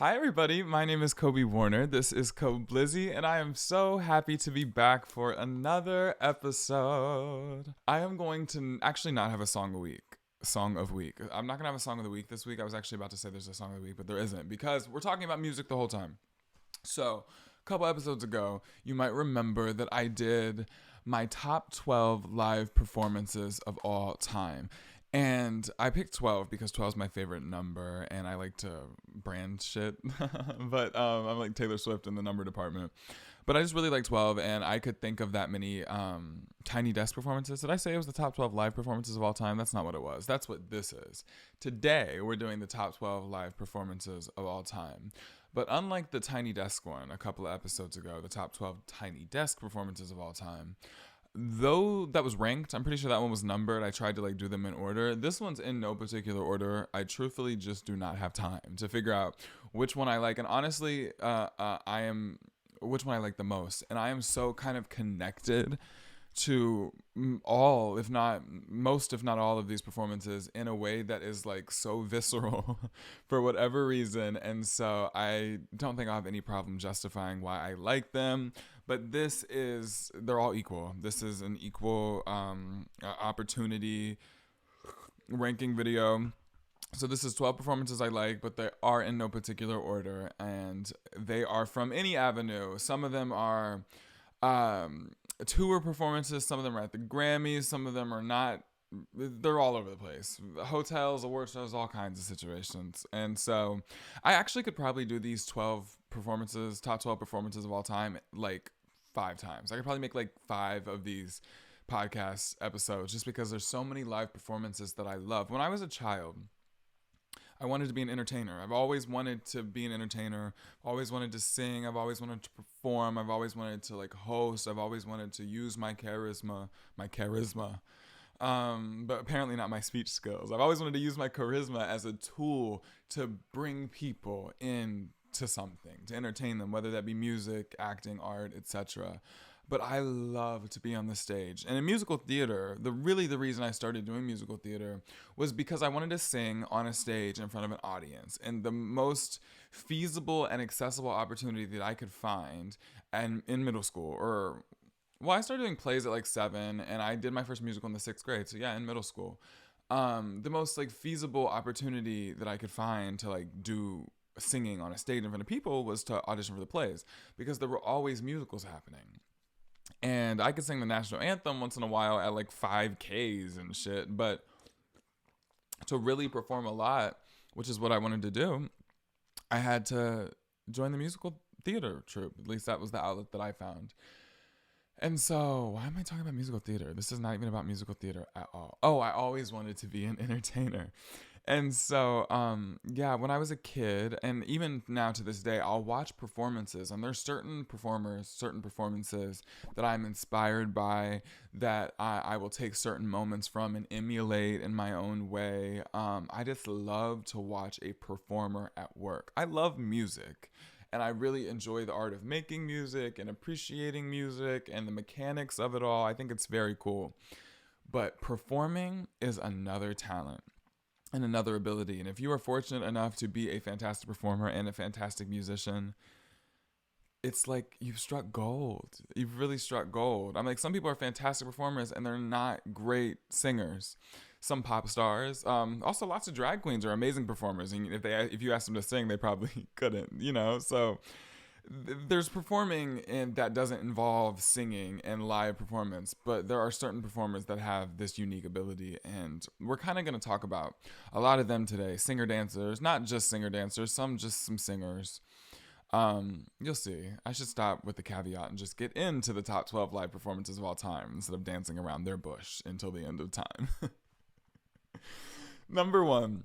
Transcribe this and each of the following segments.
Hi, everybody. My name is Kobe Warner. This is KOBLIZZY, and I am so happy to be back for another episode. I am going to actually not have a song a week. Song of week. I'm not gonna have a song of the week this week. I was actually about to say there's a song of the week, but there isn't because we're talking about music the whole time. So, a couple episodes ago, you might remember that I did my top 12 live performances of all time. And I picked 12 because 12 is my favorite number and I like to brand shit. But I'm like Taylor Swift in the number department. But I just really like 12 and I could think of that many Tiny Desk performances. Did I say it was the top 12 live performances of all time? That's not what it was. That's what this is. Today, we're doing the top 12 live performances of all time. But unlike the Tiny Desk one a couple of episodes ago, the top 12 Tiny Desk performances of all time, though that was ranked, I'm pretty sure that one was numbered. I tried to do them in order. This one's in no particular order. I truthfully just do not have time to figure out which one I like. And honestly, which one I like the most. And I am so kind of connected to all, if not most, if not all of these performances in a way that is so visceral for whatever reason. And so I don't think I'll have any problem justifying why I like them. But they're all equal. This is an equal opportunity ranking video. So this is 12 performances I like, but they are in no particular order. And they are from any avenue. Some of them are tour performances. Some of them are at the Grammys. Some of them are not. They're all over the place. Hotels, award shows, all kinds of situations. And so I actually could probably do these 12 performances, top 12 performances of all time, 5 times. I could probably make 5 of these podcast episodes just because there's so many live performances that I love. When I was a child, I wanted to be an entertainer. I've always wanted to be an entertainer. I've always wanted to sing. I've always wanted to perform. I've always wanted to host. I've always wanted to use my charisma. But apparently not my speech skills. I've always wanted to use my charisma as a tool to bring people into something, to entertain them, whether that be music, acting, art, etc. But I love to be on the stage. And in musical theater, the reason I started doing musical theater was because I wanted to sing on a stage in front of an audience. And the most feasible and accessible opportunity that I could find in middle school I started doing plays at 7, and I did my first musical in the 6th grade. So yeah, in middle school. The most feasible opportunity that I could find to do singing on a stage in front of people was to audition for the plays because there were always musicals happening. And I could sing the national anthem once in a while at 5Ks and shit. But to really perform a lot, which is what I wanted to do, I had to join the musical theater troupe. At least that was the outlet that I found. And so, why am I talking about musical theater? This is not even about musical theater at all. Oh, I always wanted to be an entertainer. And so, when I was a kid, and even now to this day, I'll watch performances, and there's certain performers, certain performances that I'm inspired by, that I will take certain moments from and emulate in my own way. I just love to watch a performer at work. I love music. And I really enjoy the art of making music and appreciating music and the mechanics of it all. I think it's very cool. But performing is another talent and another ability. And if you are fortunate enough to be a fantastic performer and a fantastic musician, it's you've struck gold. You've really struck gold. Some people are fantastic performers and they're not great singers. Some pop stars. Also, lots of drag queens are amazing performers. And if you ask them to sing, they probably couldn't, So there's performing that doesn't involve singing and live performance. But there are certain performers that have this unique ability. And we're kind of going to talk about a lot of them today. Singer-dancers, not just singer-dancers, just some singers. You'll see. I should stop with the caveat and just get into the top 12 live performances of all time instead of dancing around their bush until the end of time. Number 1,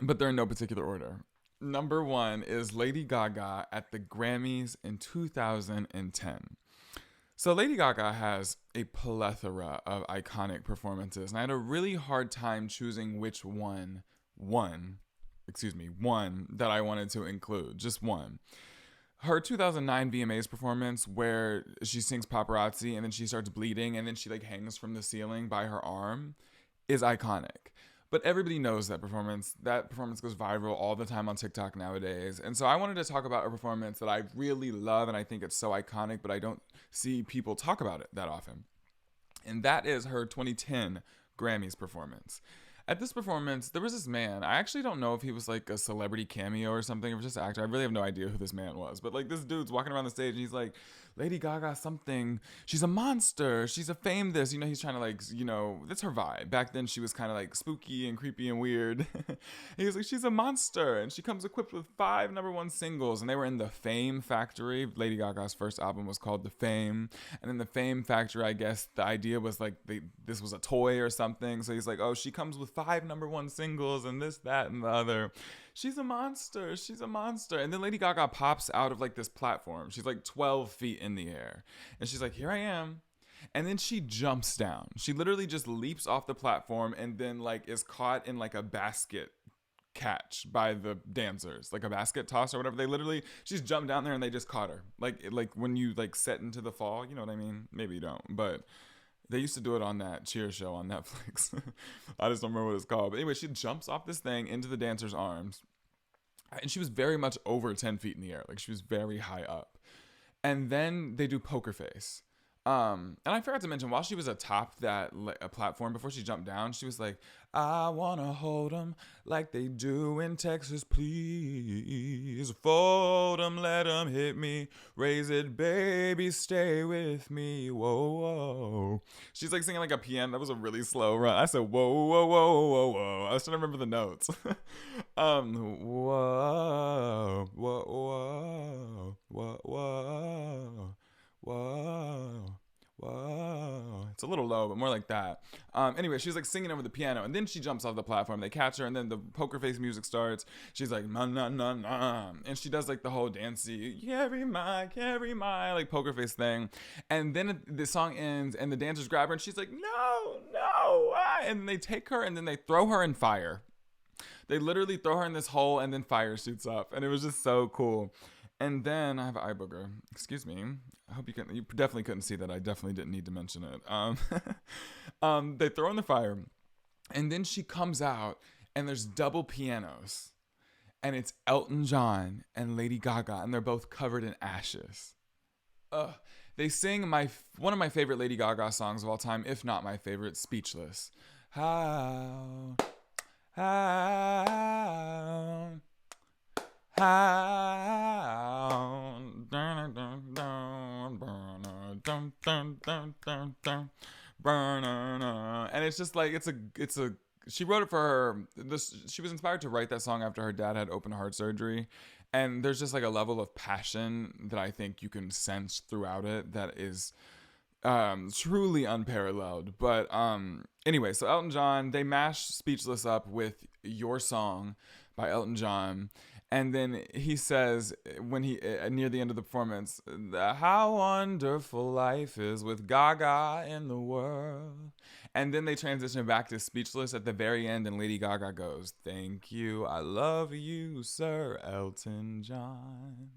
but they're in no particular order. Number 1 is Lady Gaga at the Grammys in 2010. So Lady Gaga has a plethora of iconic performances, and I had a really hard time choosing which one that I wanted to include, just one. Her 2009 VMAs performance where she sings Paparazzi and then she starts bleeding and then she hangs from the ceiling by her arm is iconic. But everybody knows that performance. That performance goes viral all the time on TikTok nowadays. And so I wanted to talk about a performance that I really love and I think it's so iconic, but I don't see people talk about it that often. And that is her 2010 Grammys performance. At this performance, there was this man. I actually don't know if he was like a celebrity cameo or something, or just an actor. I really have no idea who this man was. But like this dude's walking around the stage and he's like, Lady Gaga something. She's a monster. She's a fame this. He's trying to like, that's her vibe. Back then she was kind of like spooky and creepy and weird. He was like, she's a monster. And she comes equipped with 5 #1 singles. And they were in the Fame Factory. Lady Gaga's first album was called The Fame. And in the Fame Factory, I guess the idea was like this was a toy or something. So he's like, oh, she comes with 5 #1 singles and this, that, and the other. She's a monster. She's a monster. And then Lady Gaga pops out of like this platform. She's like 12 feet in the air. And she's like, here I am. And then she jumps down. She literally just leaps off the platform and then like is caught in like a basket catch by the dancers, like a basket toss or whatever. She's jumped down there and they just caught her. Like when you like set into the fall, you know what I mean? Maybe you don't, but they used to do it on that Cheer show on Netflix. I just don't remember what it's called. But anyway, she jumps off this thing into the dancer's arms. And she was very much over 10 feet in the air. Like she was very high up. And then they do Poker Face. And I forgot to mention, while she was atop that platform, before she jumped down, she was like, I wanna hold 'em like they do in Texas, please. Fold 'em, let 'em hit me. Raise it, baby, stay with me. Whoa, whoa. She's like singing like a piano. That was a really slow run. I said, whoa, whoa, whoa, whoa, whoa. I was trying to remember the notes. Whoa, whoa, whoa, whoa, whoa. Whoa, whoa. It's a little low, but more like that. Anyway, she's like singing over the piano, and then she jumps off the platform. They catch her, and then the Poker Face music starts. She's like, na na na na, and she does like the whole dancey, carry my, like Poker Face thing. And then the song ends, and the dancers grab her, and she's like, no, and they take her, and then they throw her in fire. They literally throw her in this hole, and then fire shoots up, and it was just so cool. And then I have an eye booger. Excuse me. I hope you definitely couldn't see that. I definitely didn't need to mention it. They throw in the fire, and then she comes out, and there's double pianos, and it's Elton John and Lady Gaga, and they're both covered in ashes. They sing one of my favorite Lady Gaga songs of all time, if not my favorite, Speechless. How and it's just like it's a she wrote it for her. She was inspired to write that song after her dad had open heart surgery, and there's just like a level of passion that I think you can sense throughout it that is truly unparalleled. But anyway, so Elton John, they mash Speechless up with Your Song by Elton John. And then he says, when he near the end of the performance, how wonderful life is with Gaga in the world. And then they transition back to Speechless at the very end, and Lady Gaga goes, thank you, I love you, Sir Elton John.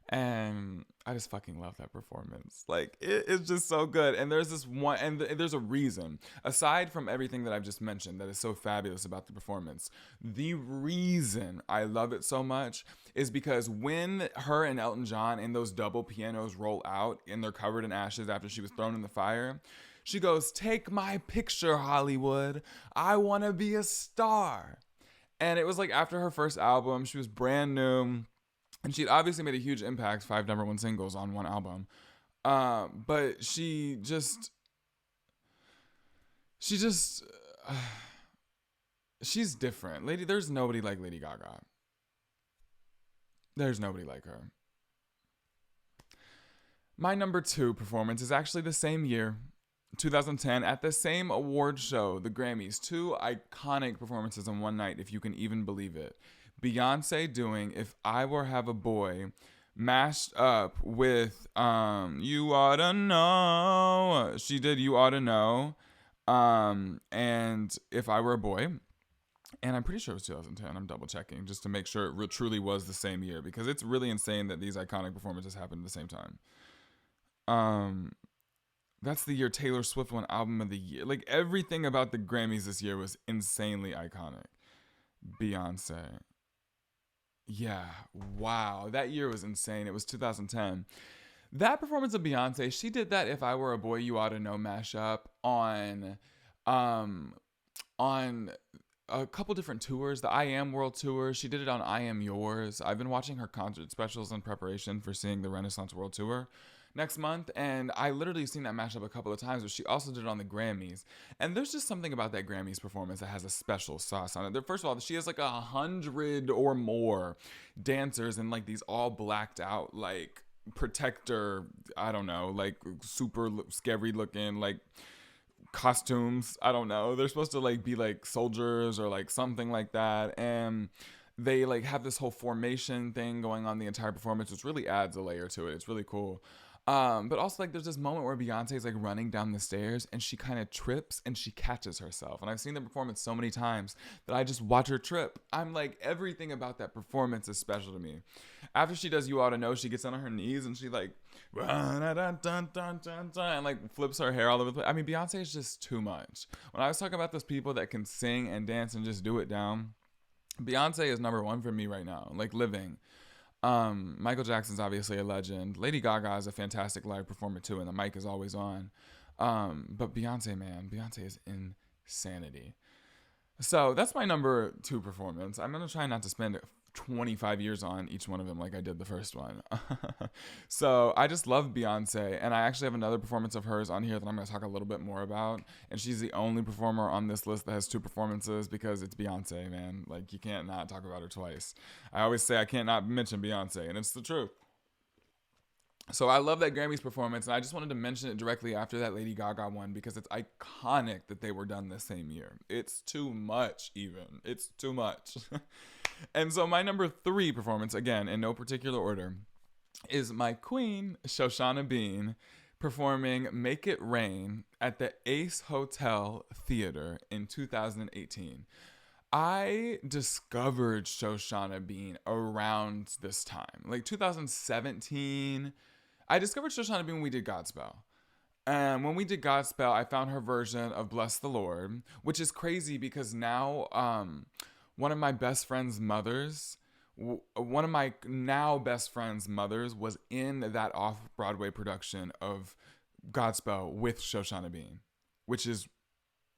And I just fucking love that performance. Like, it's just so good. And there's this one, and there's a reason, aside from everything that I've just mentioned that is so fabulous about the performance, the reason I love it so much is because when her and Elton John and those double pianos roll out and they're covered in ashes after she was thrown in the fire, she goes, take my picture, Hollywood. I want to be a star. And it was like after her first album, she was brand new. And she'd obviously made a huge impact, 5 #1 singles on one album. But she's different. There's nobody like Lady Gaga. There's nobody like her. My number 2 performance is actually the same year, 2010, at the same award show, the Grammys. 2 iconic performances in one night, if you can even believe it. Beyoncé doing If I Were Have a Boy, mashed up with You Oughta Know. She did You Oughta Know, and If I Were a Boy. And I'm pretty sure it was 2010. I'm double checking just to make sure it truly was the same year, because it's really insane that these iconic performances happened at the same time. That's the year Taylor Swift won Album of the Year. Like, everything about the Grammys this year was insanely iconic. Beyonce. Yeah, wow. That year was insane. It was 2010. That performance of Beyonce, she did that If I Were a Boy You Ought to Know mashup um on a couple different tours. The I Am World Tour. She did it on I Am Yours. I've been watching her concert specials in preparation for seeing the Renaissance World Tour next month, and I literally seen that mashup a couple of times, but she also did it on the Grammys. And there's just something about that Grammys performance that has a special sauce on it. First of all, she has like 100 or more dancers and like these all blacked out, like protector, I don't know, like super scary looking, like costumes. I don't know. They're supposed to like be like soldiers or like something like that. And they like have this whole formation thing going on the entire performance, which really adds a layer to it. It's really cool. But also like there's this moment where Beyonce's like running down the stairs and she kind of trips and she catches herself. And I've seen the performance so many times that I just watch her trip. I'm like, everything about that performance is special to me. After she does You Ought to Know, she gets on her knees and she like and like flips her hair all over the place. I mean, Beyonce is just too much. When I was talking about those people that can sing and dance and just do it down, Beyonce is number one for me right now, like living. Michael Jackson's obviously a legend. Lady Gaga is a fantastic live performer too, and the mic is always on. But Beyonce, man, Beyonce is insanity. So that's my number 2 performance. I'm gonna try not to spend 25 years on each one of them like I did the first one. So I just love Beyonce, and I actually have another performance of hers on here that I'm going to talk a little bit more about, and she's the only performer on this list that has 2 performances because it's Beyonce, man. Like, you can't not talk about her twice. I always say I can't not mention Beyonce, and it's the truth. So I love that Grammys performance, and I just wanted to mention it directly after that Lady Gaga one because it's iconic that they were done the same year. It's too much, even. It's too much. And so my number 3 performance, again, in no particular order, is my queen, Shoshana Bean, performing Make It Rain at the Ace Hotel Theater in 2018. I discovered Shoshana Bean around this time, like 2017. I discovered Shoshana Bean when we did Godspell. And when we did Godspell, I found her version of Bless the Lord, which is crazy because now one of my best friend's mothers, one of my now best friend's mothers was in that off-Broadway production of Godspell with Shoshana Bean, which is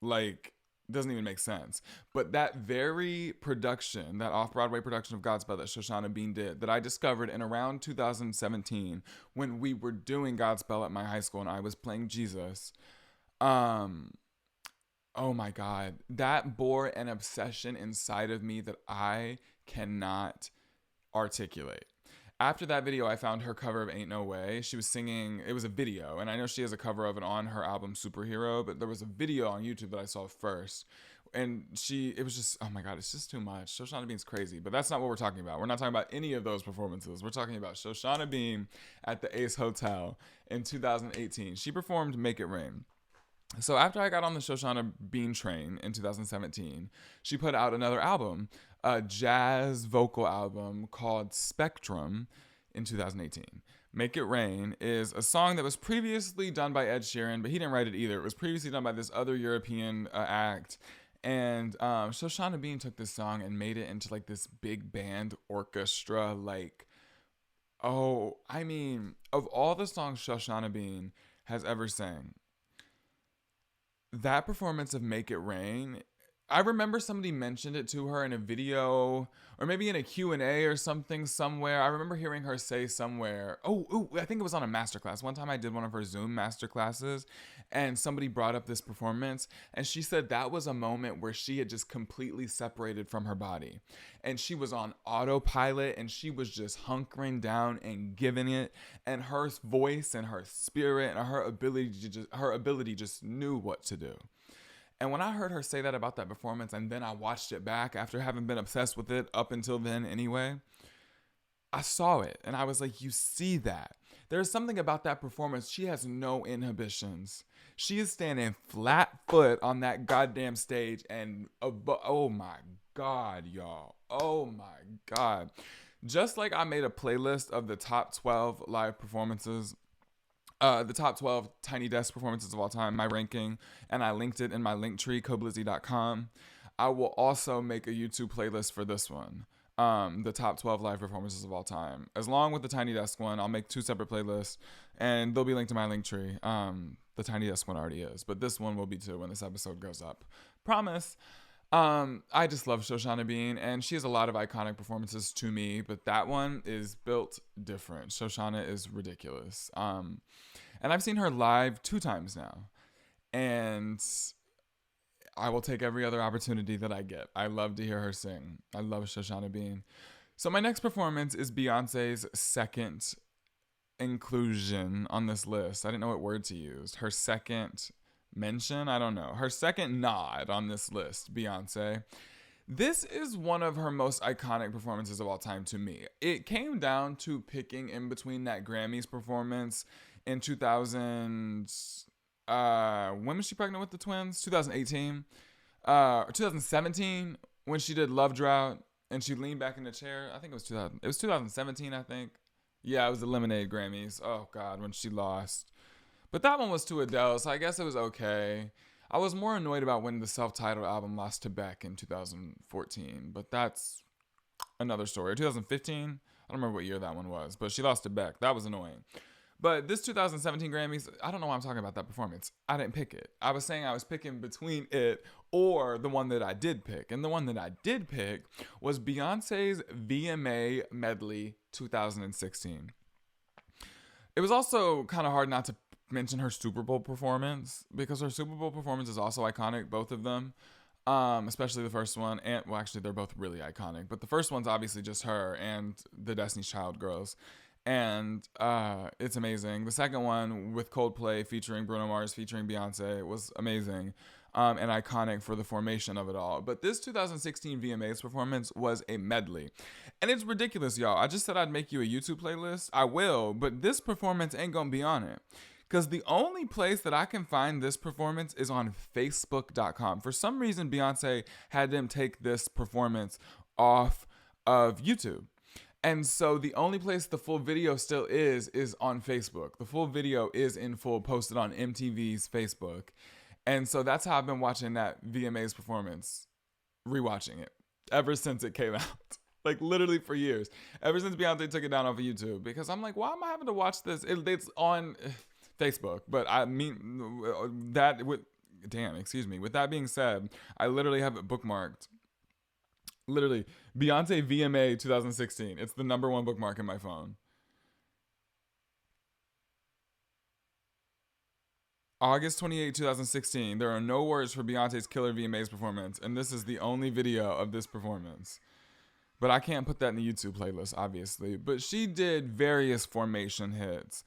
like, doesn't even make sense. But that very production, that off-Broadway production of Godspell that Shoshana Bean did, that I discovered in around 2017 when we were doing Godspell at my high school and I was playing Jesus, oh my God, that bore an obsession inside of me that I cannot articulate. After that video, I found her cover of Ain't No Way. She was singing, it was a video, and I know she has a cover of it on her album Superhero, but there was a video on YouTube that I saw first. And it was just, oh my God, it's just too much. Shoshana Bean's crazy, but that's not what we're talking about. We're not talking about any of those performances. We're talking about Shoshana Bean at the Ace Hotel in 2018. She performed Make It Rain. So after I got on the Shoshana Bean train in 2017, she put out another album, a jazz vocal album called Spectrum in 2018. Make It Rain is a song that was previously done by Ed Sheeran, but he didn't write it either. It was previously done by this other European act. And Shoshana Bean took this song and made it into like this big band orchestra. Like, oh, I mean, of all the songs Shoshana Bean has ever sang, that performance of Make It Rain, I remember somebody mentioned it to her in a video or maybe in a Q&A or something somewhere. I remember hearing her say somewhere, I think it was on a masterclass. One time I did one of her Zoom masterclasses and somebody brought up this performance and she said that was a moment where she had just completely separated from her body and she was on autopilot and she was just hunkering down and giving it, and her voice and her spirit and her ability just knew what to do. And when I heard her say that about that performance, and then I watched it back after having been obsessed with it up until then anyway, I saw it. And I was like, you see that. There's something about that performance. She has no inhibitions. She is standing flat foot on that goddamn stage. And oh my God, y'all. Oh my God. Just like I made a playlist of the top 12 live performances the top 12 Tiny Desk performances of all time, my ranking, and I linked it in my link tree, KOBLIZZY.com. I will also make a YouTube playlist for this one, the top 12 live performances of all time. As long with the Tiny Desk one, I'll make two separate playlists, and they'll be linked to my link tree. The Tiny Desk one already is, but this one will be too when this episode goes up. Promise. I just love Shoshana Bean, and she has a lot of iconic performances to me, but that one is built different. Shoshana is ridiculous. And I've seen her live 2 times now, and I will take every other opportunity that I get. I love to hear her sing. I love Shoshana Bean. So my next performance is Beyonce's second inclusion on this list. I didn't know what word to use. Her second mention? I don't know. Her second nod on this list, Beyonce. This is one of her most iconic performances of all time to me. It came down to picking in between that Grammys performance in 2000. When was she pregnant with the twins? 2018. Or 2017 when she did Love Drought and she leaned back in the chair. I think it was 2000. It was 2017, I think. Yeah, it was the Lemonade Grammys. Oh God, when she lost. But that one was to Adele, so I guess it was okay. I was more annoyed about when the self-titled album lost to Beck in 2014, but that's another story. Or 2015? I don't remember what year that one was, but she lost to Beck. That was annoying. But this 2017 Grammys, I don't know why I'm talking about that performance. I didn't pick it. I was saying I was picking between it or the one that I did pick. And the one that I did pick was Beyonce's VMA Medley 2016. It was also kind of hard not to mention her Super Bowl performance because her Super Bowl performance is also iconic, both of them, especially the first one. And well, actually, they're both really iconic, but the first one's obviously just her and the Destiny's Child girls, and it's amazing. The second one with Coldplay featuring Bruno Mars featuring Beyonce was amazing, and iconic for the formation of it all. But this 2016 VMAs performance was a medley, and it's ridiculous, y'all. I just said I'd make you a YouTube playlist. I will, but this performance ain't gonna be on it. Because the only place that I can find this performance is on Facebook.com. For some reason, Beyonce had them take this performance off of YouTube. And so the only place the full video still is on Facebook. The full video is in full, posted on MTV's Facebook. And so that's how I've been watching that VMAs performance, rewatching it, ever since it came out. Like literally for years. Ever since Beyonce took it down off of YouTube. Because I'm like, why am I having to watch this? It's on Facebook, but I mean that with with that being said, I literally have it bookmarked. Literally, Beyonce VMA 2016. It's the number 1 bookmark in my phone. August 28, 2016. There are no words for Beyonce's killer VMAs performance, and this is the only video of this performance. But I can't put that in the YouTube playlist, obviously. But she did various formation hits.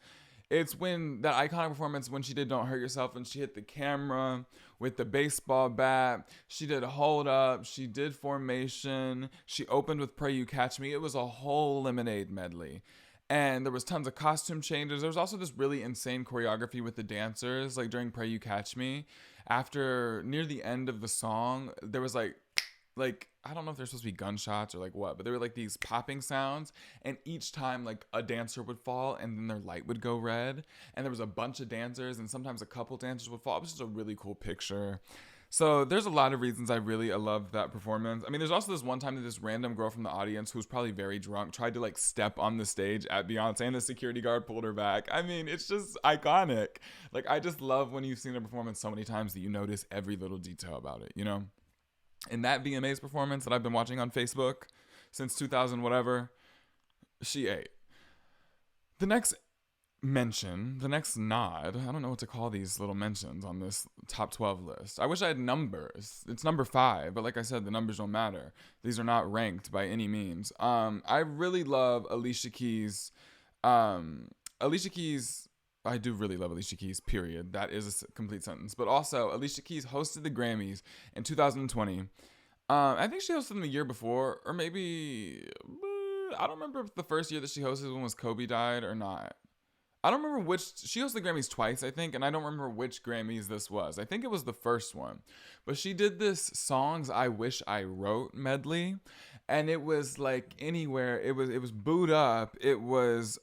It's when that iconic performance when she did Don't Hurt Yourself and she hit the camera with the baseball bat. She did Hold Up. She did Formation. She opened with Pray You Catch Me. It was a whole Lemonade medley. And there was tons of costume changes. There was also this really insane choreography with the dancers, like during Pray You Catch Me. After, near the end of the song, there was like I don't know if they're supposed to be gunshots or like what, but there were like these popping sounds, and each time like a dancer would fall and then their light would go red, and there was a bunch of dancers and sometimes a couple dancers would fall. It was just a really cool picture. So there's a lot of reasons I love that performance. I mean, there's also this one time that this random girl from the audience who's probably very drunk tried to like step on the stage at Beyonce and the security guard pulled her back. I mean, it's just iconic. Like, I just love when you've seen a performance so many times that you notice every little detail about it, you know? In that VMAs performance that I've been watching on Facebook since 2000 whatever, she ate. The next mention, the next nod, I don't know what to call these little mentions on this top 12 list. I wish I had numbers. It's number 5, but like I said, the numbers don't matter. These are not ranked by any means. I really love Alicia Keys. I do really love Alicia Keys, period. That is a complete sentence. But also, Alicia Keys hosted the Grammys in 2020. I think she hosted them the year before, or maybe, I don't remember if the first year that she hosted when was Kobe died or not. I don't remember which, she hosted the Grammys twice, I think, and I don't remember which Grammys this was. I think it was the first one. But she did this Songs I Wish I Wrote medley, and it was like anywhere. It was Boot Up. It was,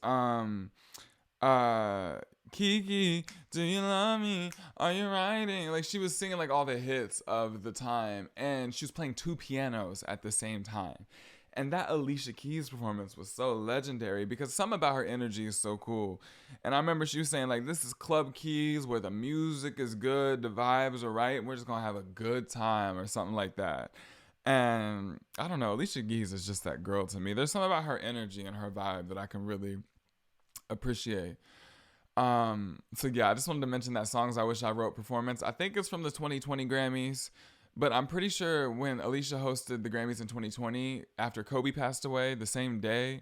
Kiki, do you love me? Are you riding? Like, she was singing like all the hits of the time, and she was playing two pianos at the same time. And that Alicia Keys performance was so legendary because something about her energy is so cool. And I remember she was saying, like, this is Club Keys where the music is good, the vibes are right, and we're just gonna have a good time or something like that. And I don't know, Alicia Keys is just that girl to me. There's something about her energy and her vibe that I can really appreciate. So yeah, I just wanted to mention that Songs I Wish I Wrote performance. I think it's from the 2020 Grammys, but I'm pretty sure when Alicia hosted the Grammys in 2020 after Kobe passed away the same day,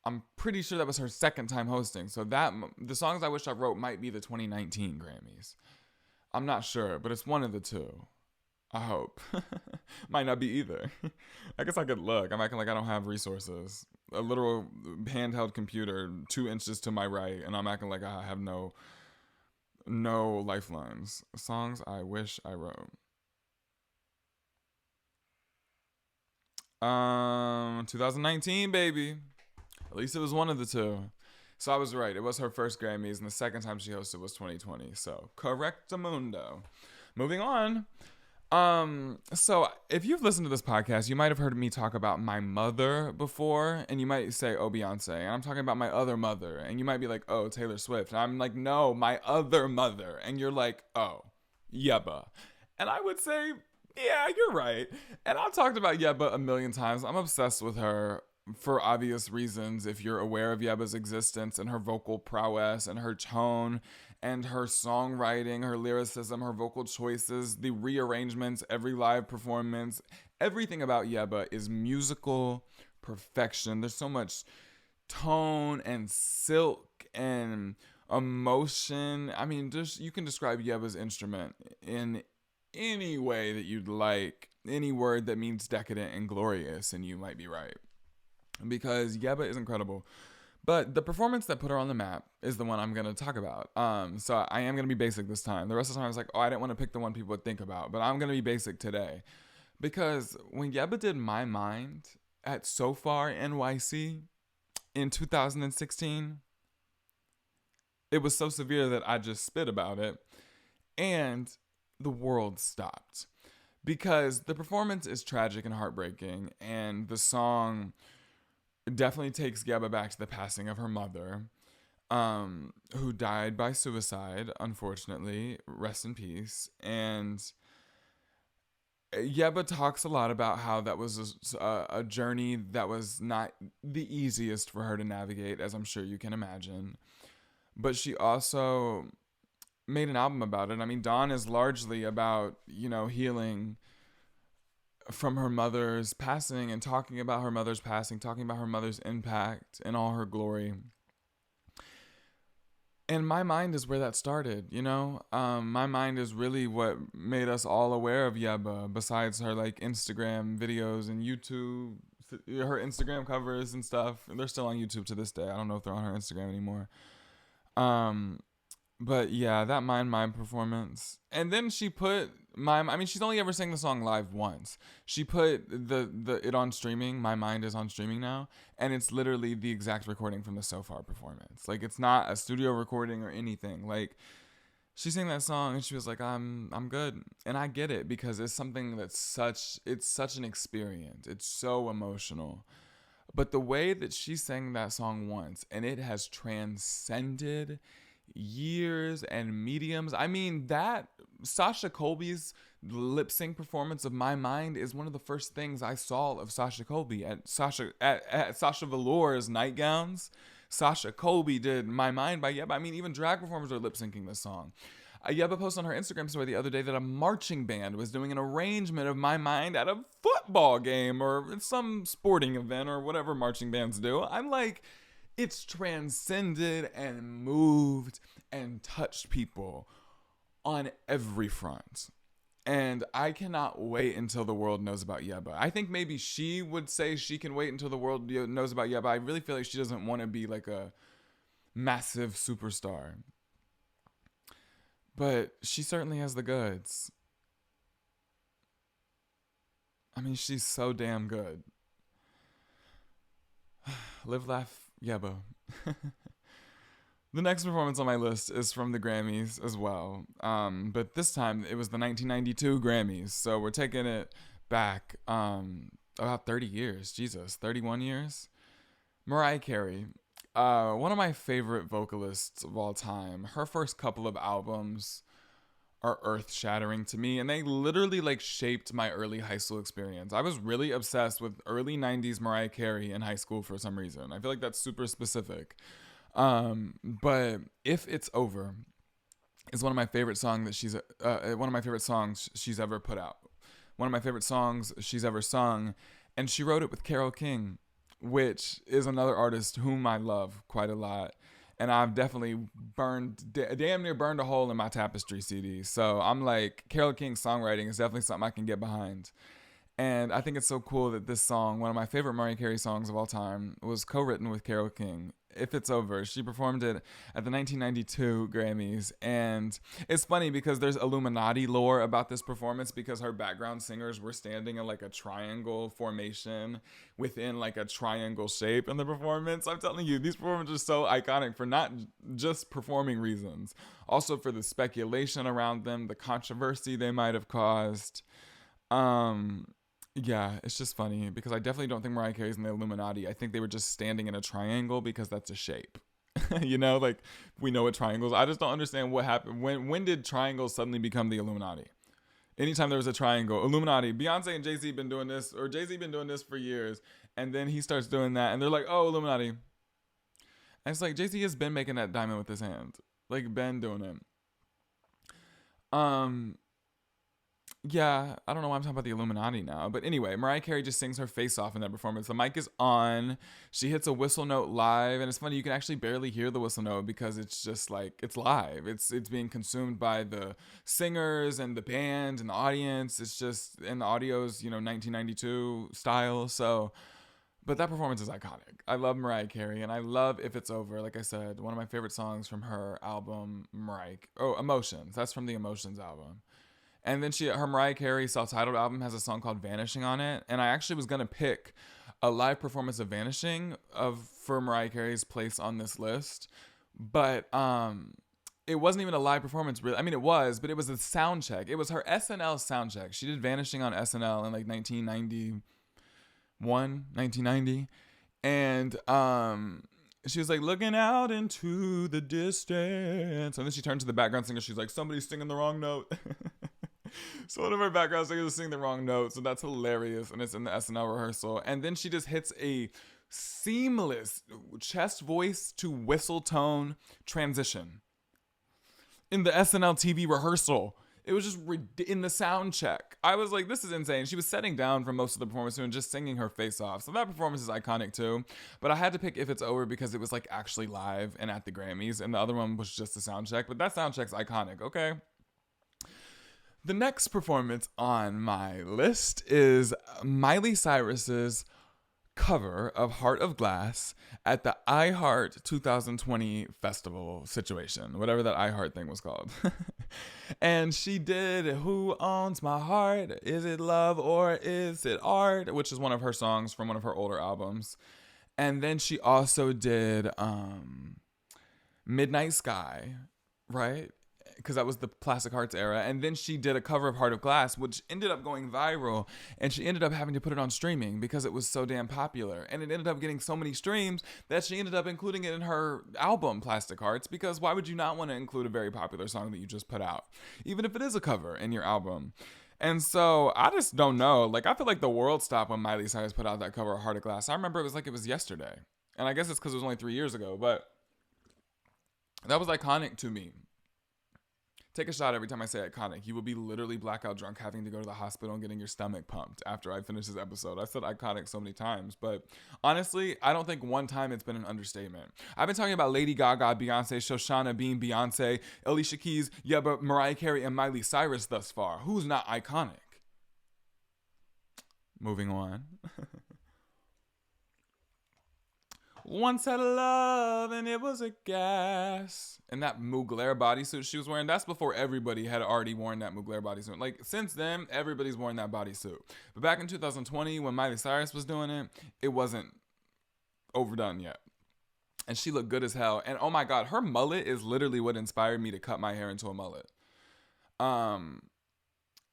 I'm pretty sure that was her second time hosting. So that the Songs I Wish I Wrote might be the 2019 Grammys. I'm not sure, but it's one of the two. I hope. Might not be either. I guess I could look. I'm acting like I don't have resources. A literal handheld computer 2 inches to my right, and I'm acting like I have no lifelines. Songs I wish I wrote. 2019, baby. At least it was one of the two. So I was right. It was her first Grammys, and the second time she hosted was 2020. So correctamundo. Moving on. So if you've listened to this podcast, you might have heard me talk about my mother before, and you might say, oh, Beyonce. And I'm talking about my other mother. And you might be like, oh, Taylor Swift. And I'm like, no, my other mother. And you're like, oh, Yebba. And I would say, yeah, you're right. And I've talked about Yebba a million times. I'm obsessed with her for obvious reasons. If you're aware of Yebba's existence and her vocal prowess and her tone and her songwriting, her lyricism, her vocal choices, the rearrangements, every live performance, everything about Yebba is musical perfection. There's so much tone and silk and emotion. I mean, just you can describe Yebba's instrument in any way that you'd like, any word that means decadent and glorious, and you might be right. Because Yebba is incredible. But the performance that put her on the map is the one I'm going to talk about. So I am going to be basic this time. The rest of the time I was like, oh, I didn't want to pick the one people would think about. But I'm going to be basic today. Because when Yebba did My Mind at So Far NYC in 2016, it was so severe that I just spit about it. And the world stopped. Because the performance is tragic and heartbreaking. And the song definitely takes Yebba back to the passing of her mother, who died by suicide, unfortunately. Rest in peace. And Yebba talks a lot about how that was a journey that was not the easiest for her to navigate, as I'm sure you can imagine. But she also made an album about it. I mean, Dawn is largely about, healing from her mother's passing and talking about her mother's passing, talking about her mother's impact in all her glory. And My Mind is where that started, My Mind is really what made us all aware of Yebba, besides her Instagram videos and YouTube, her Instagram covers and stuff. They're still on YouTube to this day. I don't know if they're on her Instagram anymore. But yeah, that Mind performance. And then she put she's only ever sang the song live once. She put it on streaming. My Mind is on streaming now. And it's literally the exact recording from the So Far performance. It's not a studio recording or anything. She sang that song and she was like, I'm good. And I get it because it's something it's such an experience. It's so emotional. But the way that she sang that song once, and it has transcended years and mediums. I mean, that Sasha Colby's lip sync performance of My Mind is one of the first things I saw of Sasha Colby at Sasha Velour's Nightgowns. Sasha Colby did My Mind by Yebba. I mean, even drag performers are lip syncing this song. Yebba posted on her Instagram story the other day that a marching band was doing an arrangement of My Mind at a football game or some sporting event or whatever marching bands do. I'm like, it's transcended and moved and touched people on every front. And I cannot wait until the world knows about Yebba. I think maybe she would say she can wait until the world knows about Yebba. I really feel like she doesn't want to be like a massive superstar. But she certainly has the goods. I mean, she's so damn good. Live, laugh, Yebba. The next performance on my list is from the Grammys as well. But this time it was the 1992 Grammys. So we're taking it back about 30 years. Jesus, 31 years? Mariah Carey. One of my favorite vocalists of all time. Her first couple of albums are earth-shattering to me, and they literally like shaped my early high school experience. I was really obsessed with early 90s Mariah Carey in high school for some reason. I feel like that's super specific. But If It's Over is one of my favorite songs that one of my favorite songs she's ever put out. One of my favorite songs she's ever sung, and she wrote it with Carole King, which is another artist whom I love quite a lot. And I've definitely damn near burned a hole in my Tapestry CD. So I'm like, Carole King's songwriting is definitely something I can get behind. And I think it's so cool that this song, one of my favorite Mariah Carey songs of all time, was co-written with Carole King. If It's Over. She performed it at the 1992 Grammys. And it's funny because there's Illuminati lore about this performance because her background singers were standing in like a triangle formation within like a triangle shape in the performance. I'm telling you, these performances are so iconic for not just performing reasons, also for the speculation around them, the controversy they might have caused. Yeah, it's just funny because I definitely don't think Mariah Carey's in the Illuminati. I think they were just standing in a triangle because that's a shape. You know, like we know what triangles. I just don't understand what happened. When did triangles suddenly become the Illuminati? Anytime there was a triangle, Illuminati, Beyonce and Jay-Z been doing this, or Jay-Z been doing this for years, and then he starts doing that, and they're like, oh, Illuminati. And it's like Jay-Z has been making that diamond with his hand, like been doing it. Yeah, I don't know why I'm talking about the Illuminati now. But anyway, Mariah Carey just sings her face off in that performance. The mic is on. She hits a whistle note live. And it's funny, you can actually barely hear the whistle note because it's just like, it's live. It's being consumed by the singers and the band and the audience. It's just, and the audio's, 1992 style. So, but that performance is iconic. I love Mariah Carey and I love If It's Over. Like I said, one of my favorite songs from her album, Emotions. That's from the Emotions album. And then her Mariah Carey self-titled album has a song called Vanishing on it. And I actually was going to pick a live performance of Vanishing for Mariah Carey's place on this list. But it wasn't even a live performance, really. I mean, it was, but it was a sound check. It was her SNL sound check. She did Vanishing on SNL in like 1990. And she was like, looking out into the distance. And then she turned to the background singer. She's like, somebody's singing the wrong note. So one of her background singers is singing the wrong note. So that's hilarious. And it's in the SNL rehearsal. And then she just hits a seamless chest voice to whistle tone transition in the SNL TV rehearsal. It was just in the sound check. I was like, this is insane. She was setting down for most of the performance and just singing her face off. So that performance is iconic too. But I had to pick If It's Over because it was like actually live and at the Grammys. And the other one was just a sound check. But that sound check's iconic, okay? The next performance on my list is Miley Cyrus's cover of Heart of Glass at the iHeart 2020 festival situation, whatever that iHeart thing was called. And she did Who Owns My Heart? Is it love or is it art? Which is one of her songs from one of her older albums. And then she also did Midnight Sky, right? Because that was the Plastic Hearts era. And then she did a cover of Heart of Glass, which ended up going viral. And she ended up having to put it on streaming because it was so damn popular. And it ended up getting so many streams that she ended up including it in her album, Plastic Hearts. Because why would you not want to include a very popular song that you just put out? Even if it is a cover in your album. And so I just don't know. Like, I feel like the world stopped when Miley Cyrus put out that cover of Heart of Glass. I remember it was like it was yesterday. And I guess it's because it was only 3 years ago. But that was iconic to me. Take a shot every time I say iconic. You will be literally blackout drunk having to go to the hospital and getting your stomach pumped after I finish this episode. I said iconic so many times, but honestly, I don't think one time it's been an understatement. I've been talking about Lady Gaga, Beyonce, Shoshana Bean, Beyonce, Alicia Keys, Yebba, Mariah Carey, and Miley Cyrus thus far. Who's not iconic? Moving on. Once had a love and it was a gas. And that Mugler bodysuit she was wearing, that's before everybody had already worn that Mugler bodysuit. Like, since then, everybody's worn that bodysuit. But back in 2020, when Miley Cyrus was doing it, it wasn't overdone yet. and she looked good as hell. And oh my God, her mullet is literally what inspired me to cut my hair into a mullet. Um,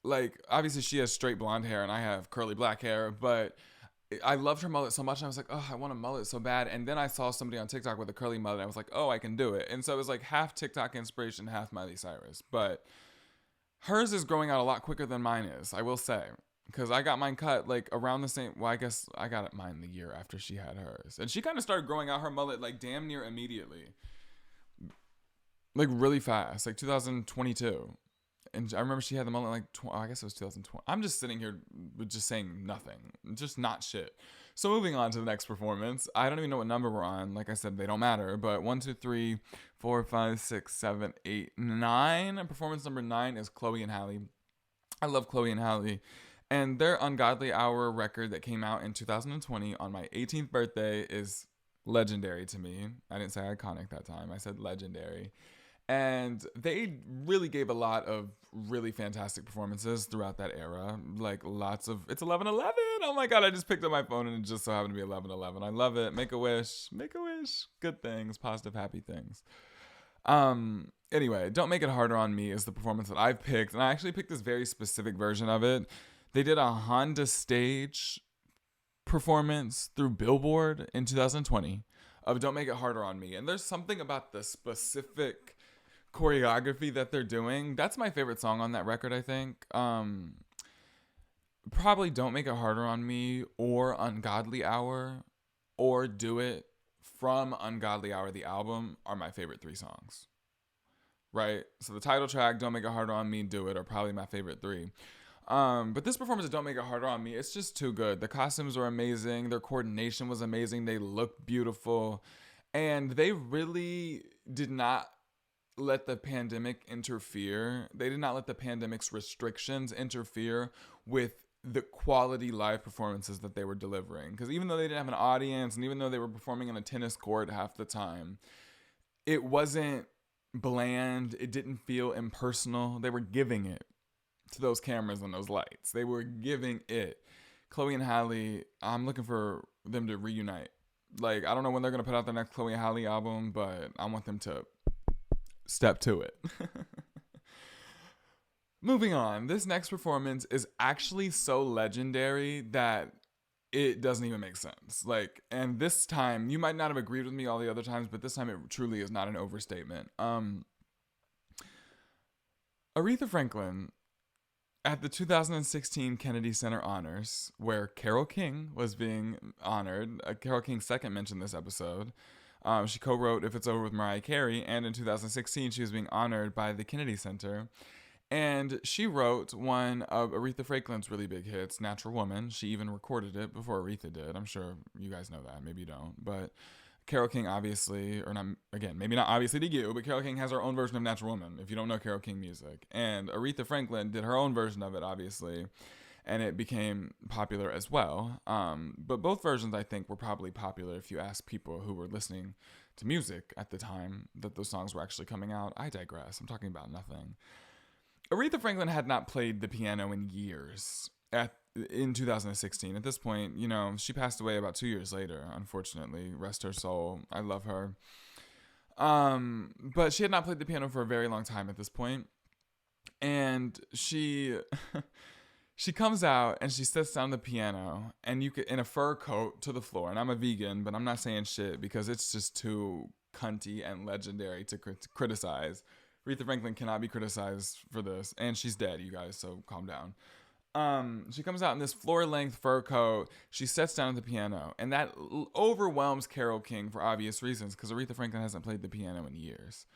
like obviously she has straight blonde hair and I have curly black hair, but I loved her mullet so much, and I was like, oh, I want a mullet so bad. And then I saw somebody on TikTok with a curly mullet, and I was like, oh, I can do it. And so it was like half TikTok inspiration, half Miley Cyrus. But hers is growing out a lot quicker than mine is, I will say. Because I got mine cut like around the same, well, I guess I got mine the year after she had hers. And she kind of started growing out her mullet like damn near immediately. Like really fast, like 2022. And I remember she had the mullet like, I guess it was 2020. I'm just sitting here with just saying nothing, just not shit. So moving on to the next performance. I don't even know what number we're on. Like I said, they don't matter. But 1, 2, 3, 4, 5, 6, 7, 8, 9. Performance number 9 is Chloe and Halle. I love Chloe and Halle. And their Ungodly Hour record that came out in 2020 on my 18th birthday is legendary to me. I didn't say iconic that time. I said legendary. And they really gave a lot of really fantastic performances throughout that era. Like lots of, it's 11/11. Oh my God, I just picked up my phone and it just so happened to be 11/11. I love it. Make a wish. Make a wish. Good things. Positive, happy things. Anyway, Don't Make It Harder on Me is the performance that I've picked. And I actually picked this very specific version of it. They did a Honda stage performance through Billboard in 2020 of Don't Make It Harder on Me. And there's something about the specific choreography that they're doing. That's my favorite song on that record, I think. Probably Don't Make It Harder on Me or Ungodly Hour or Do It from Ungodly Hour, the album, are my favorite 3 songs. Right? So the title track, Don't Make It Harder on Me, Do It are probably my favorite 3. But this performance of Don't Make It Harder on Me, it's just too good. The costumes were amazing. Their coordination was amazing. They looked beautiful. And they really did not let the pandemic interfere. They did not let the pandemic's restrictions interfere with the quality live performances that they were delivering. Because even though they didn't have an audience and even though they were performing in a tennis court half the time, it wasn't bland. It didn't feel impersonal. They were giving it to those cameras and those lights. They were giving it. Chloe and Halle, I'm looking for them to reunite. Like, I don't know when they're going to put out their next Chloe and Halle album, but I want them to step to it. Moving on, this next performance is actually so legendary that it doesn't even make sense. Like, and this time, you might not have agreed with me all the other times, but this time it truly is not an overstatement. Aretha Franklin, at the 2016 Kennedy Center Honors, where Carole King was being honored, Carole King's second mention this episode, she co-wrote If It's Over with Mariah Carey, and in 2016 she was being honored by the Kennedy Center. And she wrote one of Aretha Franklin's really big hits, Natural Woman. She even recorded it before Aretha did. I'm sure you guys know that. Maybe you don't. But Carole King obviously, or not, again, maybe not obviously to you, but Carole King has her own version of Natural Woman, if you don't know Carole King music. And Aretha Franklin did her own version of it, obviously, and it became popular as well. But both versions, I think, were probably popular if you ask people who were listening to music at the time that those songs were actually coming out. I digress. I'm talking about nothing. Aretha Franklin had not played the piano in years in 2016. At this point, you know, she passed away about 2 years later, unfortunately. Rest her soul. I love her. But she had not played the piano for a very long time at this point. And she she comes out and she sits down the piano and you could, in a fur coat to the floor. And I'm a vegan, but I'm not saying shit because it's just too cunty and legendary to criticize. Aretha Franklin cannot be criticized for this. And she's dead, you guys, so calm down. She comes out in this floor-length fur coat. She sits down at the piano. And that overwhelms Carole King for obvious reasons because Aretha Franklin hasn't played the piano in years.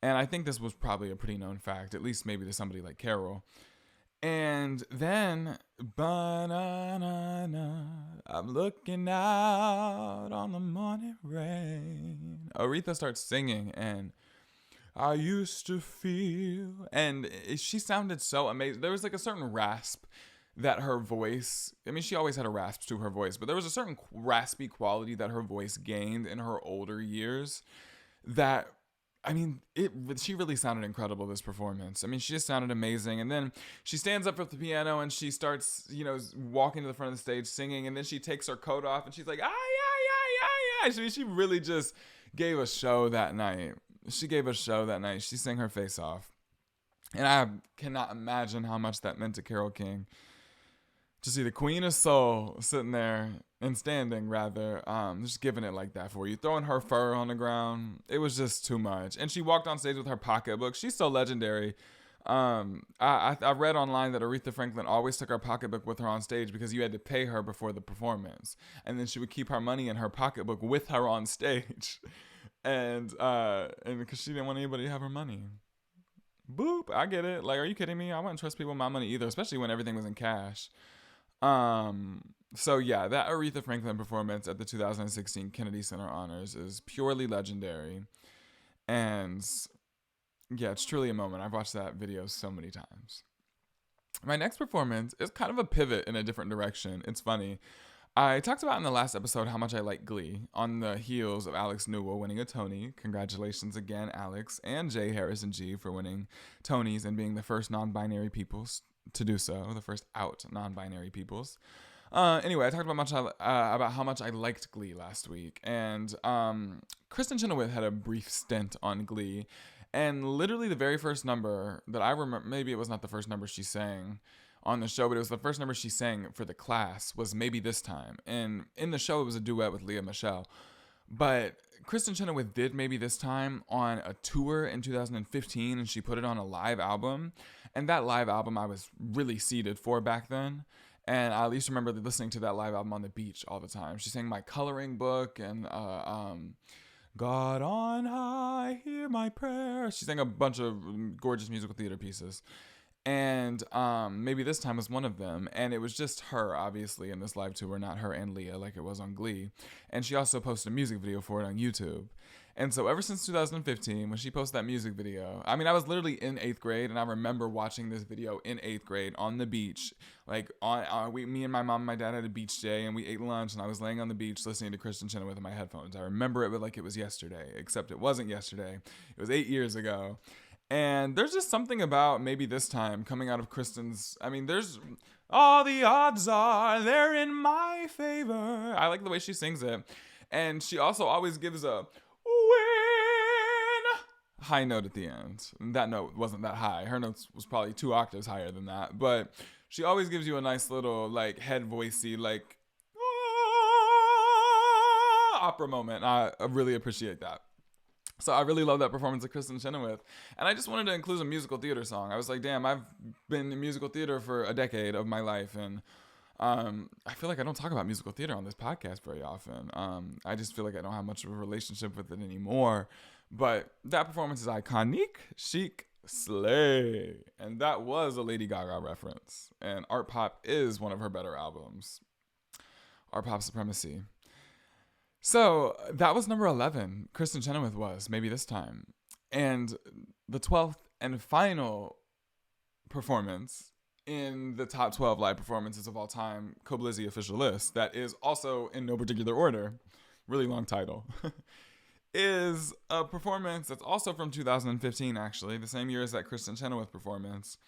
And I think this was probably a pretty known fact, at least maybe to somebody like Carole. And then, ba-na-na-na, I'm looking out on the morning rain. Aretha starts singing and I used to feel, and she sounded so amazing. There was like a certain rasp that her voice, I mean, she always had a rasp to her voice, but there was a certain raspy quality that her voice gained in her older years that, I mean, she really sounded incredible, this performance. I mean, she just sounded amazing. And then she stands up at the piano and she starts, you know, walking to the front of the stage singing, and then she takes her coat off and she's like, ah, yeah, yeah, yeah, yeah. She really just gave a show that night. She sang her face off. And I cannot imagine how much that meant to Carole King to see the Queen of Soul sitting there and standing, rather, just giving it like that for you, throwing her fur on the ground. It was just too much. And she walked on stage with her pocketbook. She's so legendary. I read online that Aretha Franklin always took her pocketbook with her on stage because you had to pay her before the performance, and then she would keep her money in her pocketbook with her on stage, and because she didn't want anybody to have her money. Boop, I get it. Like, are you kidding me? I wouldn't trust people with my money either, especially when everything was in cash. So yeah, that Aretha Franklin performance at the 2016 Kennedy Center Honors is purely legendary, and yeah, it's truly a moment. I've watched that video so many times. My next performance is kind of a pivot in a different direction. It's funny. I talked about in the last episode how much I like Glee on the heels of Alex Newell winning a Tony. Congratulations again, Alex and Jay Harrison G for winning Tonys and being the first non-binary peoples to do so, the first out non-binary peoples. Anyway, I talked about how much I liked Glee last week, and Kristen Chenoweth had a brief stint on Glee, and literally the very first number that I remember, maybe it was not the first number she sang on the show, but it was the first number she sang for the class, was Maybe This Time. And in the show, it was a duet with Lea Michele. But Kristen Chenoweth did Maybe This Time on a tour in 2015, and she put it on a live album. And that live album I was really seated for back then. And I at least remember listening to that live album on the beach all the time. She sang My Coloring Book and God on High, Hear My Prayer. She sang a bunch of gorgeous musical theater pieces. And Maybe This Time was one of them. And it was just her, obviously, in this live tour, not her and Lea like it was on Glee. And she also posted a music video for it on YouTube. And so ever since 2015, when she posted that music video, I mean, I was literally in 8th grade, and I remember watching this video in 8th grade on the beach. Like, me and my mom and my dad had a beach day, and we ate lunch, and I was laying on the beach listening to Kristen Chenoweth in my headphones. I remember it like it was yesterday, except it wasn't yesterday. It was 8 years ago. And there's just something about Maybe This Time coming out of Kristen's, I mean, there's, all the odds are they're in my favor. I like the way she sings it. And she also always gives a win high note at the end. That note wasn't that high. Her note was probably 2 octaves higher than that. But she always gives you a nice little, like, head voicey, like, opera moment. I really appreciate that. So I really love that performance of Kristen Chenoweth. And I just wanted to include a musical theater song. I was like, damn, I've been in musical theater for a decade of my life. And I feel like I don't talk about musical theater on this podcast very often. I just feel like I don't have much of a relationship with it anymore. But that performance is iconic, chic, slay. And that was a Lady Gaga reference. And Art Pop is one of her better albums. Art Pop Supremacy. So that was number 11. Kristen Chenoweth was Maybe This Time. And the 12th and final performance in the top 12 live performances of all time, KOBLIZZY official list, that is also in no particular order, really long title, is a performance that's also from 2015, actually, the same year as that Kristen Chenoweth performance.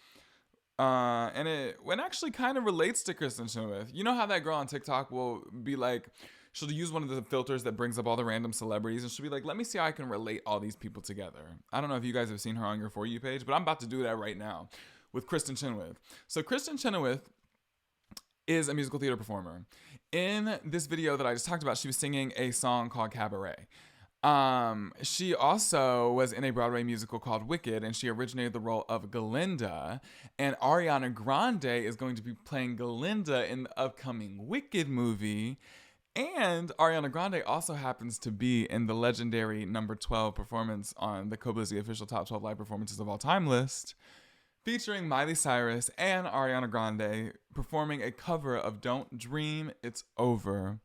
And it actually kind of relates to Kristen Chenoweth. You know how that girl on TikTok will be like, she'll use one of the filters that brings up all the random celebrities, and she'll be like, let me see how I can relate all these people together. I don't know if you guys have seen her on your For You page, but I'm about to do that right now with Kristen Chenoweth. So Kristen Chenoweth is a musical theater performer. In this video that I just talked about, she was singing a song called Cabaret. She also was in a Broadway musical called Wicked, and she originated the role of Glinda. And Ariana Grande is going to be playing Glinda in the upcoming Wicked movie. And Ariana Grande also happens to be in the legendary number 12 performance on the KOBLIZZY official top 12 live performances of all time list, featuring Miley Cyrus and Ariana Grande performing a cover of Don't Dream It's Over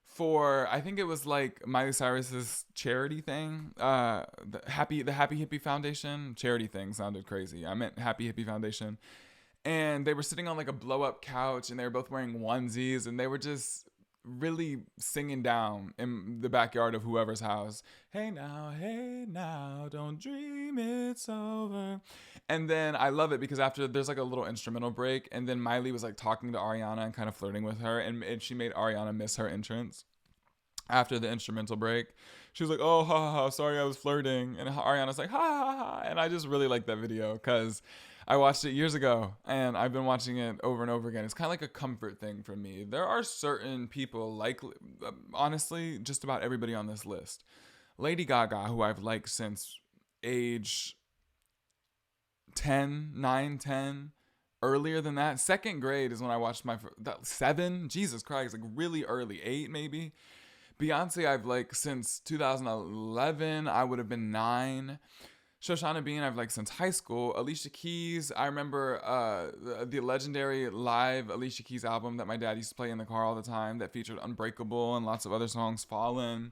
for, I think it was like Miley Cyrus's charity thing, the Happy Hippie Foundation. Charity thing sounded crazy. I meant Happy Hippie Foundation. And they were sitting on like a blow up couch, and they were both wearing onesies, and they were just really singing down in the backyard of whoever's house. Hey now, don't dream it's over. And then I love it because after there's like a little instrumental break, and then Miley was like talking to Ariana and kind of flirting with her, and she made Ariana miss her entrance after the instrumental break. She was like, oh, ha, ha, ha, sorry, I was flirting. And Ariana's like, ha, ha, ha. And I just really like that video because I watched it years ago and I've been watching it over and over again. It's kind of like a comfort thing for me. There are certain people, like, honestly, just about everybody on this list. Lady Gaga, who I've liked since age 10, 9, 10. Earlier than that, second grade is when I watched that 7. Jesus Christ, like really early, 8 maybe. Beyonce, I've liked since 2011. I would have been 9. Shoshana Bean, I've liked since high school. Alicia Keys, I remember the legendary live Alicia Keys album that my dad used to play in the car all the time that featured Unbreakable and lots of other songs, Fallen.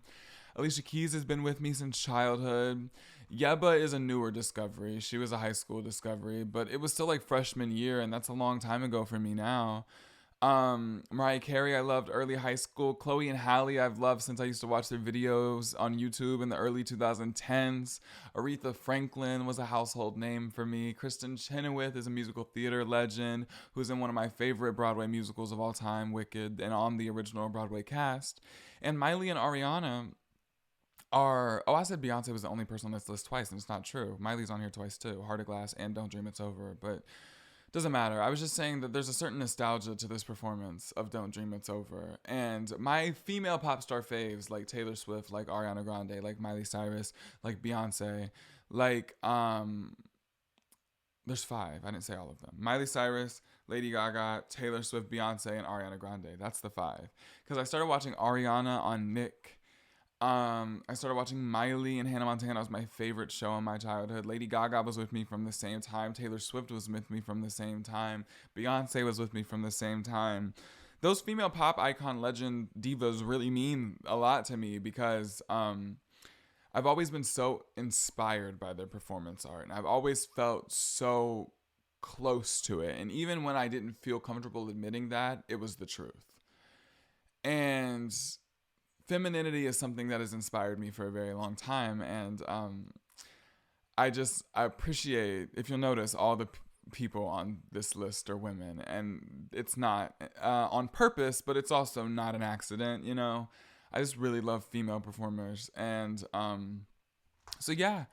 Alicia Keys has been with me since childhood. Yebba is a newer discovery. She was a high school discovery, but it was still like freshman year, and that's a long time ago for me now. Mariah Carey, I loved early high school. Chloe and Halle, I've loved since I used to watch their videos on YouTube in the early 2010s. Aretha Franklin was a household name for me. Kristen Chenoweth is a musical theater legend who's in one of my favorite Broadway musicals of all time, Wicked, and on the original Broadway cast. And Miley and Ariana I said Beyonce was the only person on this list twice, and it's not true. Miley's on here twice too, Heart of Glass and Don't Dream It's Over, but doesn't matter. I was just saying that there's a certain nostalgia to this performance of Don't Dream It's Over. And my female pop star faves, like Taylor Swift, like Ariana Grande, like Miley Cyrus, like Beyonce, like, there's 5. I didn't say all of them. Miley Cyrus, Lady Gaga, Taylor Swift, Beyonce, and Ariana Grande. That's the 5. Because I started watching Ariana on Nick. I started watching Miley and Hannah Montana. Was my favorite show in my childhood. Lady Gaga was with me from the same time. Taylor Swift was with me from the same time. Beyonce was with me from the same time. Those female pop icon legend divas really mean a lot to me because I've always been so inspired by their performance art, and I've always felt so close to it. And even when I didn't feel comfortable admitting that, it was the truth. And femininity is something that has inspired me for a very long time, and I appreciate, if you'll notice, all the people on this list are women, and it's not on purpose, but it's also not an accident, you know. I just really love female performers, and so yeah,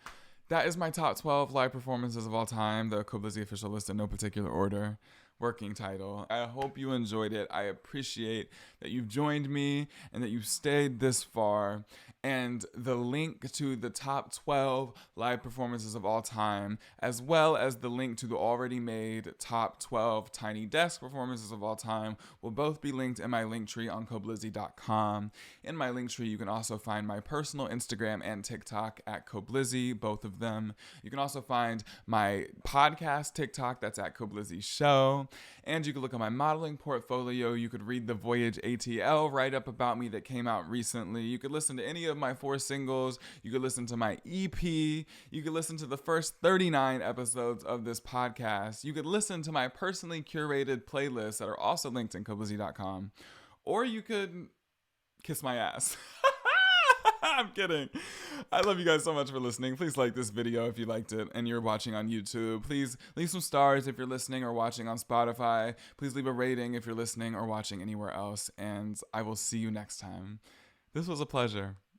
that is my top 12 live performances of all time, the KOBLIZZY official list in no particular order. Working title. I hope you enjoyed it. I appreciate that you've joined me and that you've stayed this far. And the link to the top 12 live performances of all time, as well as the link to the already made top 12 Tiny Desk performances of all time, will both be linked in my link tree on KOBLIZZY.com. In my link tree, you can also find my personal Instagram and TikTok at KOBLIZZY, both of them. You can also find my podcast TikTok, that's at KOBLIZZY Show. And you can look at my modeling portfolio. You could read the Voyage ATL write-up about me that came out recently. You could listen to any of my 4 singles. You could listen to my EP. You could listen to the first 39 episodes of this podcast. You could listen to my personally curated playlists that are also linked in KOBLIZZY.com. Or you could kiss my ass. I'm kidding. I love you guys so much for listening. Please like this video if you liked it and you're watching on YouTube. Please leave some stars if you're listening or watching on Spotify. Please leave a rating if you're listening or watching anywhere else. And I will see you next time. This was a pleasure.